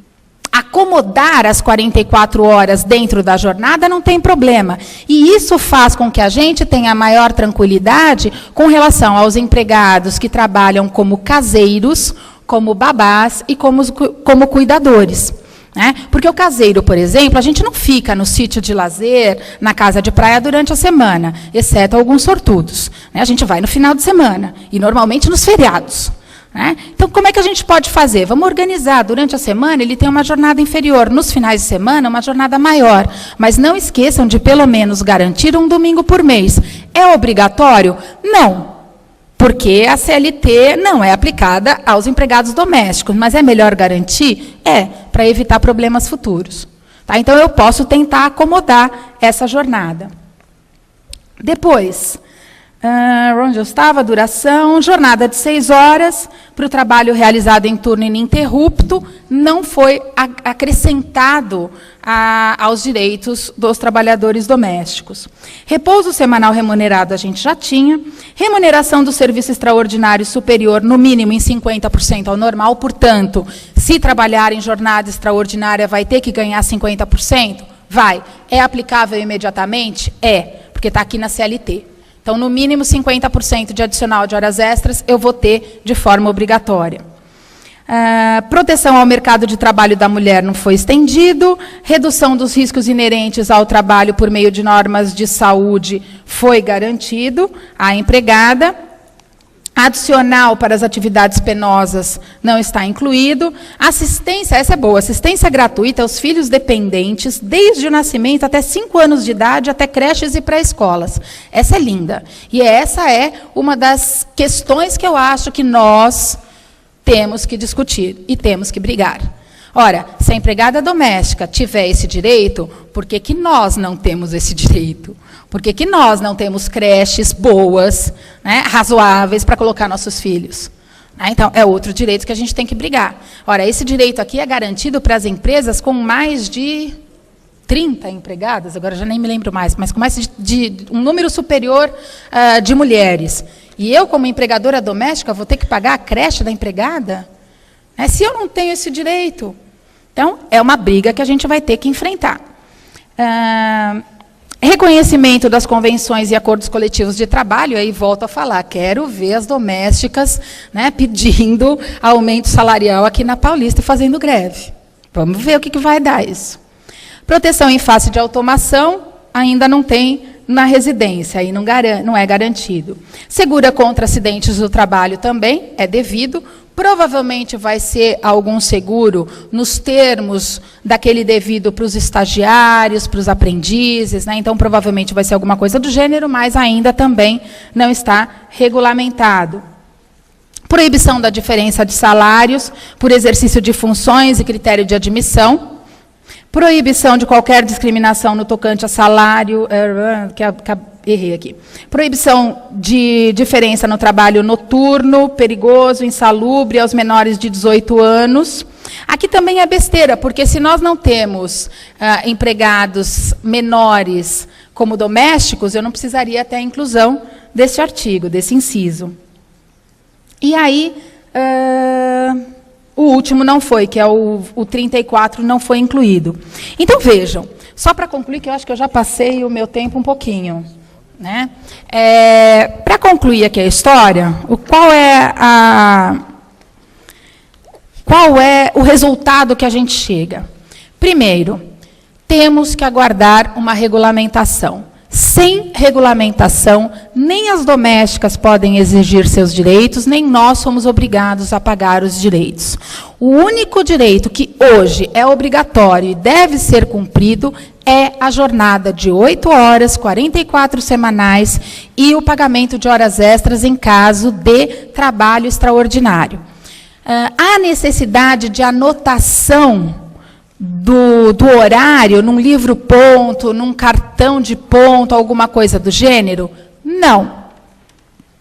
acomodar as 44 horas dentro da jornada, não tem problema. E isso faz com que a gente tenha maior tranquilidade com relação aos empregados que trabalham como caseiros, como babás e como cuidadores. Né? Porque o caseiro, por exemplo, a gente não fica no sítio de lazer, na casa de praia durante a semana, exceto alguns sortudos. Né? A gente vai no final de semana, e normalmente nos feriados. Né? Então, como é que a gente pode fazer? Vamos organizar. Durante a semana, ele tem uma jornada inferior. Nos finais de semana, uma jornada maior. Mas não esqueçam de, pelo menos, garantir um domingo por mês. É obrigatório? Não. Porque a CLT não é aplicada aos empregados domésticos. Mas é melhor garantir? Para evitar problemas futuros. Tá? Então, eu posso tentar acomodar essa jornada. Depois, onde eu estava, duração, jornada de 6 horas, para o trabalho realizado em turno ininterrupto, não foi acrescentado aos direitos dos trabalhadores domésticos. Repouso semanal remunerado a gente já tinha, remuneração do serviço extraordinário superior, no mínimo, em 50% ao normal, portanto, se trabalhar em jornada extraordinária, vai ter que ganhar 50%? Vai. É aplicável imediatamente? Porque está aqui na CLT. Então, no mínimo, 50% de adicional de horas extras eu vou ter de forma obrigatória. Proteção ao mercado de trabalho da mulher não foi estendido. Redução dos riscos inerentes ao trabalho por meio de normas de saúde foi garantido à empregada. Adicional para as atividades penosas não está incluído. Assistência, essa é boa, assistência gratuita aos filhos dependentes, desde o nascimento até 5 anos de idade, até creches e pré-escolas. Essa é linda. E essa é uma das questões que eu acho que nós temos que discutir e temos que brigar. Ora, se a empregada doméstica tiver esse direito, por que que nós não temos esse direito? Por que que nós não temos creches boas, né, razoáveis para colocar nossos filhos? Então, é outro direito que a gente tem que brigar. Ora, esse direito aqui é garantido para as empresas com mais de 30 empregadas, agora já nem me lembro mais, mas com mais de um número superior de mulheres. E eu, como empregadora doméstica, vou ter que pagar a creche da empregada? Se eu não tenho esse direito. Então, é uma briga que a gente vai ter que enfrentar. Reconhecimento das convenções e acordos coletivos de trabalho, aí volto a falar, quero ver as domésticas, né, pedindo aumento salarial aqui na Paulista e fazendo greve. Vamos ver o que vai dar isso. Proteção em face de automação, ainda não tem na residência, aí não é garantido. Segura contra acidentes do trabalho também, é devido. Provavelmente vai ser algum seguro nos termos daquele devido para os estagiários, para os aprendizes, né? Então, provavelmente vai ser alguma coisa do gênero, mas ainda também não está regulamentado. Proibição da diferença de salários por exercício de funções e critério de admissão. Proibição de qualquer discriminação no tocante a salário, que errei aqui. Proibição de diferença no trabalho noturno, perigoso, insalubre aos menores de 18 anos. Aqui também é besteira, porque se nós não temos empregados menores como domésticos, eu não precisaria ter a inclusão desse artigo, desse inciso. E aí, o último não foi, que é o 34, não foi incluído. Então, vejam, só para concluir, que eu acho que eu já passei o meu tempo um pouquinho, né? Para concluir aqui a história, qual é o resultado que a gente chega? Primeiro, temos que aguardar uma regulamentação. Sem regulamentação, nem as domésticas podem exigir seus direitos, nem nós somos obrigados a pagar os direitos. O único direito que hoje é obrigatório e deve ser cumprido é a jornada de 8 horas, 44 semanais e o pagamento de horas extras em caso de trabalho extraordinário. Há necessidade de anotação do horário num livro-ponto, num cartão de ponto, alguma coisa do gênero? Não.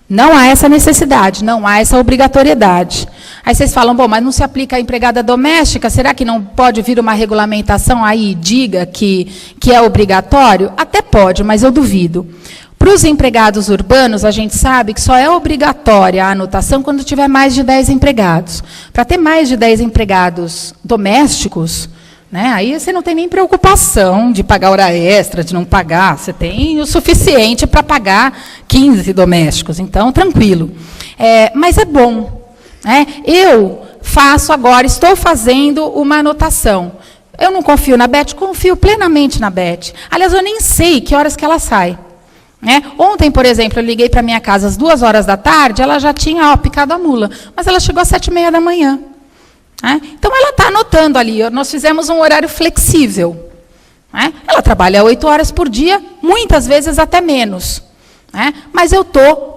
Não há essa necessidade, não há essa obrigatoriedade. Aí vocês falam, bom, mas não se aplica à empregada doméstica, será que não pode vir uma regulamentação aí e diga que é obrigatório? Até pode, mas eu duvido. Para os empregados urbanos, a gente sabe que só é obrigatória a anotação quando tiver mais de 10 empregados. Para ter mais de 10 empregados domésticos, né, aí você não tem nem preocupação de pagar hora extra, de não pagar. Você tem o suficiente para pagar 15 domésticos, então, tranquilo. Mas é bom. Né? Eu faço agora, estou fazendo uma anotação. Eu não confio na Beth? Confio plenamente na Beth. Aliás, eu nem sei que horas que ela sai. Ontem, por exemplo, eu liguei para minha casa às 2 horas da tarde, ela já tinha picado a mula, mas ela chegou às 7h30 da manhã. Então, ela está anotando ali, nós fizemos um horário flexível. Ela trabalha 8 horas por dia, muitas vezes até menos. Mas eu estou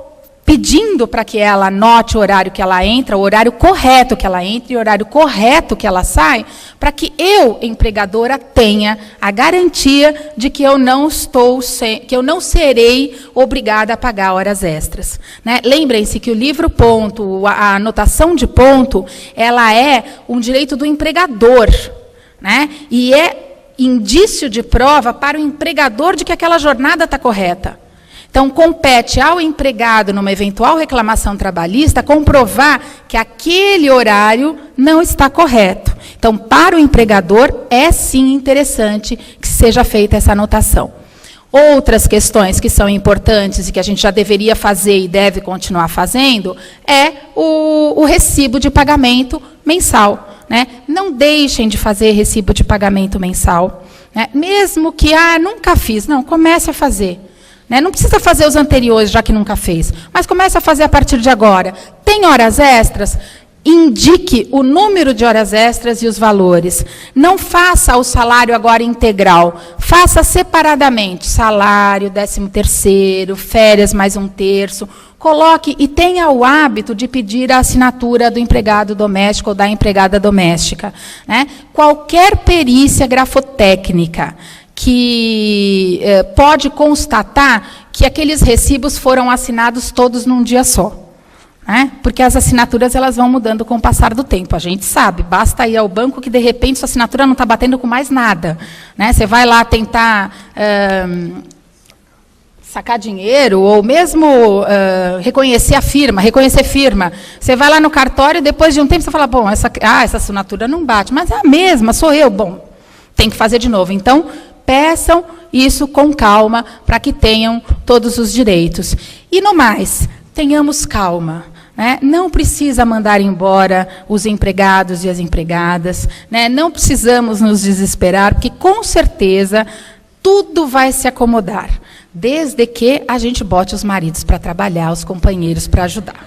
pedindo para que ela anote o horário que ela entra, o horário correto que ela entra e o horário correto que ela sai, para que eu, empregadora, tenha a garantia de que eu não serei obrigada a pagar horas extras. Lembrem-se que o livro ponto, a anotação de ponto, ela é um direito do empregador, e é indício de prova para o empregador de que aquela jornada está correta. Então, compete ao empregado, numa eventual reclamação trabalhista, comprovar que aquele horário não está correto. Então, para o empregador, é sim interessante que seja feita essa anotação. Outras questões que são importantes e que a gente já deveria fazer e deve continuar fazendo é o recibo de pagamento mensal. Não deixem de fazer recibo de pagamento mensal. Mesmo que, nunca fiz. Não, comece a fazer. Não precisa fazer os anteriores, já que nunca fez, mas comece a fazer a partir de agora. Tem horas extras? Indique o número de horas extras e os valores. Não faça o salário agora integral. Faça separadamente. Salário, 13º, férias mais 1/3. Coloque e tenha o hábito de pedir a assinatura do empregado doméstico ou da empregada doméstica. Qualquer perícia grafotécnica que pode constatar que aqueles recibos foram assinados todos num dia só. Porque as assinaturas elas vão mudando com o passar do tempo. A gente sabe, basta ir ao banco que, de repente, sua assinatura não está batendo com mais nada. Você vai lá tentar sacar dinheiro, ou mesmo reconhecer firma. Você vai lá no cartório e, depois de um tempo, você fala, bom, essa assinatura não bate, mas é a mesma, sou eu. Bom, tem que fazer de novo. Então, peçam isso com calma, para que tenham todos os direitos. E, no mais, tenhamos calma. Não precisa mandar embora os empregados e as empregadas. Não precisamos nos desesperar, porque, com certeza, tudo vai se acomodar, desde que a gente bote os maridos para trabalhar, os companheiros para ajudar.